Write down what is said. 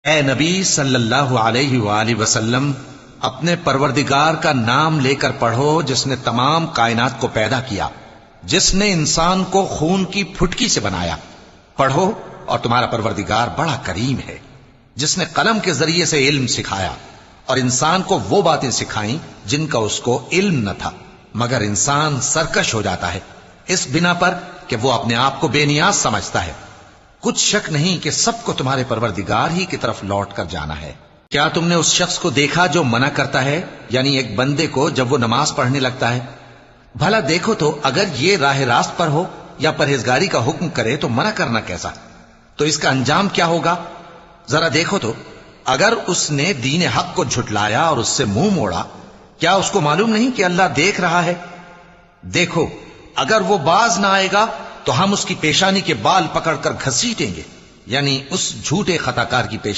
اے نبی صلی اللہ علیہ وآلہ وسلم، اپنے پروردگار کا نام لے کر پڑھو جس نے تمام کائنات کو پیدا کیا، جس نے انسان کو خون کی پھٹکی سے بنایا۔ پڑھو، اور تمہارا پروردگار بڑا کریم ہے، جس نے قلم کے ذریعے سے علم سکھایا اور انسان کو وہ باتیں سکھائیں جن کا اس کو علم نہ تھا، مگر انسان سرکش ہو جاتا ہے اس بنا پر کہ وہ اپنے آپ کو بے نیاز سمجھتا ہے۔ کچھ شک نہیں کہ سب کو تمہارے پروردگار ہی کی طرف لوٹ کر جانا ہے۔ کیا تم نے اس شخص کو دیکھا جو منع کرتا ہے، یعنی ایک بندے کو جب وہ نماز پڑھنے لگتا ہے؟ بھلا دیکھو تو اگر یہ راہ راست پر ہو یا پرہیزگاری کا حکم کرے تو منع کرنا کیسا؟ تو اس کا انجام کیا ہوگا؟ ذرا دیکھو تو، اگر اس نے دین حق کو جھٹلایا اور اس سے منہ موڑا، کیا اس کو معلوم نہیں کہ اللہ دیکھ رہا ہے؟ دیکھو، اگر وہ باز نہ آئے گا تو ہم اس کی پیشانی کے بال پکڑ کر گھسیٹیں گے، یعنی اس جھوٹے خطا کار کی پیشانی